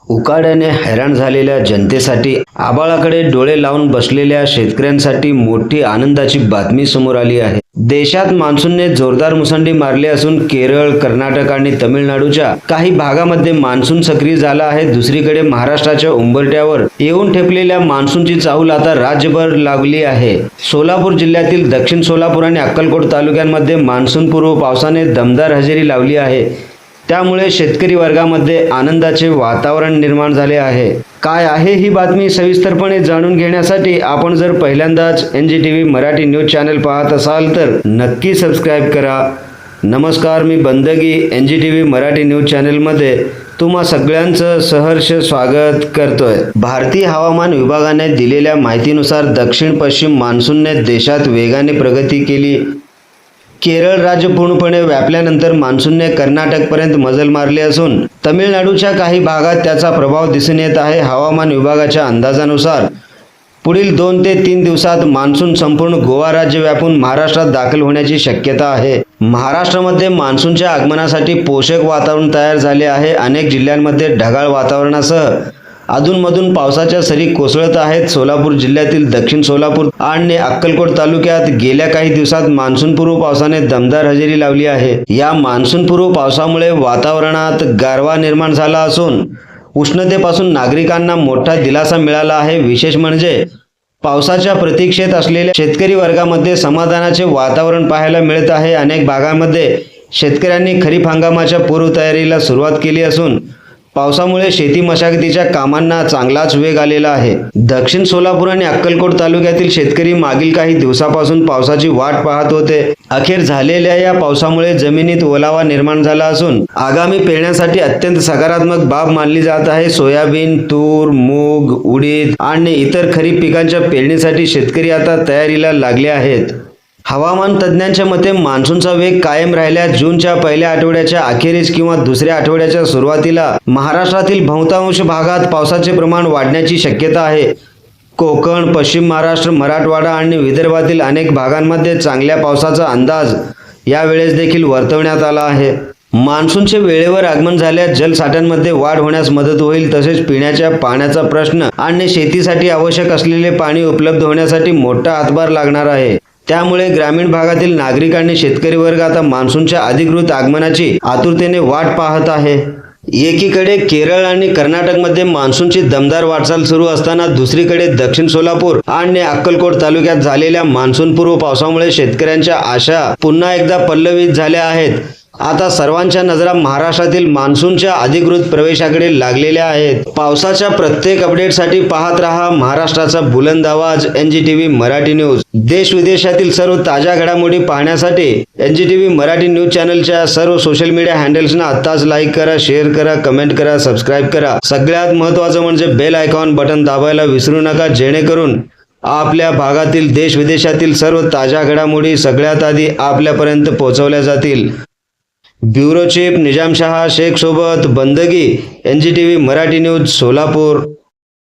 उकाड्याने हैराण झालेल्या जनतेसाठी, आबाळाकडे डोळे लावून बसलेल्या शेतकऱ्यांसाठी मोठी आनंदाची बातमी समोर आली आहे. देशात मान्सूनने जोरदार मुसंडी मारली असून केरळ, कर्नाटक आणि तमिळनाडूच्या काही भागामध्ये मान्सून सक्रिय झाला आहे. दुसरीकडे महाराष्ट्राच्या उंबरठ्यावर येऊन ठेपलेल्या मान्सूनची चाहूल आता राज्यभर लागली आहे. सोलापूर जिल्ह्यातील दक्षिण सोलापूर आणि अक्कलकोट तालुक्यांमध्ये मान्सूनपूर्व पावसाने दमदार हजेरी लावली आहे. त्यामुळे शेतकरी वर्गामध्ये आनंदाचे वातावरण निर्माण झाले आहे. काय आहे ही बातमी सविस्तरपणे जाणून घेण्यासाठी आपण जर पहिल्यांदाच NGTV मराठी न्यूज चॅनल पाहत असाल तर नक्की सबस्क्राईब करा. नमस्कार, मी बंदगी NGTV मराठी न्यूज चॅनलमध्ये तुम्हा सगळ्यांचं सहर्ष स्वागत करतोय. भारतीय हवामान विभागाने दिलेल्या माहितीनुसार दक्षिण पश्चिम मान्सूनने देशात वेगाने प्रगती केली. केरळ राज्य पूर्णपणे व्यापल्यानंतर मान्सूनने कर्नाटकपर्यंत मजल मारली असून तमिळनाडूच्या काही भागात त्याचा प्रभाव दिसून येत आहे. हवामान विभागाच्या अंदाजानुसार पुढील 2 ते 3 दिवसात मान्सून संपूर्ण गोवा राज्य व्यापून महाराष्ट्रात दाखल होण्याची शक्यता आहे. महाराष्ट्रामध्ये मान्सूनच्या आगमनासाठी पोषक वातावरण तयार झाले आहे. अनेक जिल्ह्यांमध्ये ढगाळ वातावरणासह अधूनमधून पावसाच्या सरी कोसळत आहेत. सोलापूर जिल्ह्यातील दक्षिण सोलापूर आणि अक्कलकोट तालुक्यात गेल्या काही दिवसात मान्सूनपूर्व पावसाने दमदार हजेरी लावली आहे. या मान्सूनपूर्व पावसामुळे वातावरणात गारवा निर्माण झाला असून उष्णतेपासून नागरिकांना मोठा दिलासा मिळाला आहे. विशेष म्हणजे पावसाच्या प्रतीक्षेत असलेल्या शेतकरी वर्गामध्ये समाधानाचे वातावरण पाहायला मिळत आहे. अनेक भागांमध्ये शेतकऱ्यांनी खरीप हंगामाच्या पूर्वतयारीला सुरुवात केली असून पावसामुळे शेती मशागतीच्या कामांना चांगलाच वेग आलेला आहे. दक्षिण सोलापूर आणि अक्कलकोट तालुक्यातील शेतकरी मागील काही दिवसापासून पावसाची वाट पाहत होते. अखेर झालेल्या या पावसामुळे जमिनीत ओलावा निर्माण झाला असून आगामी पेरण्यासाठी अत्यंत सकारात्मक बाब मानली जात आहे. सोयाबीन, तूर, मूग, उडीद आणि इतर खरीप पिकांच्या पेरणीसाठी शेतकरी आता तयारीला लागले आहेत. हवामान तज्ज्ञांच्या मते मान्सूनचा वेग कायम राहिल्यास जूनच्या पहिल्या आठवड्याच्या अखेरीस किंवा दुसऱ्या आठवड्याच्या सुरुवातीला महाराष्ट्रातील बहुतांश भागात पावसाचे प्रमाण वाढण्याची शक्यता आहे. कोकण, पश्चिम महाराष्ट्र, मराठवाडा आणि विदर्भातील अनेक भागांमध्ये चांगल्या पावसाचा अंदाज यावेळेस देखील वर्तवण्यात आला आहे. मान्सूनचे वेळेवर आगमन झाल्यास जलसाठ्यांमध्ये वाढ होण्यास मदत होईल. तसेच पिण्याच्या पाण्याचा प्रश्न आणि शेतीसाठी आवश्यक असलेले पाणी उपलब्ध होण्यासाठी मोठा हातभार लागणार आहे. त्यामुळे ग्रामीण भागातील नागरिकांनी शेतकरी वर्ग आता मान्सूनच्या अधिकृत आगमनाची आतुरतेने वाट पाहत आहे. एकीकडे केरळ आणि कर्नाटकमध्ये मान्सूनची दमदार वाटचाल सुरू असताना दुसरीकडे दक्षिण सोलापूर आणि अक्कलकोट तालुक्यात झालेल्या मान्सूनपूर्व पावसामुळे शेतकऱ्यांच्या आशा पुन्हा एकदा पल्लवित झाल्या आहेत. आता सर्वांच्या नजरा महाराष्ट्रातील मान्सूनच्या अधिकृत प्रवेशाकडे लागलेल्या आहेत. पावसाच्या प्रत्येक अपडेटसाठी पाहत रहा महाराष्ट्राचा बुलंद आवाज NGTV मराठी न्यूज. देश विदेशातील सर्व ताज्या घडामोडी पाहण्यासाठी NGTV मराठी न्यूज चॅनलच्या सर्व सोशल मीडिया हँडल्सना आत्ताच लाईक करा, शेअर करा, कमेंट करा, सबस्क्राईब करा. सगळ्यात महत्त्वाचं म्हणजे बेल आयकॉन बटन दाबायला विसरू नका, जेणेकरून आपल्या भागातील देश विदेशातील सर्व ताज्या घडामोडी सगळ्यात आधी आपल्यापर्यंत पोहोचवल्या जातील. ब्युरो चीफ निजामशाह शेख सोबत बंदगी, NGTV मराठी न्यूज, सोलापूर.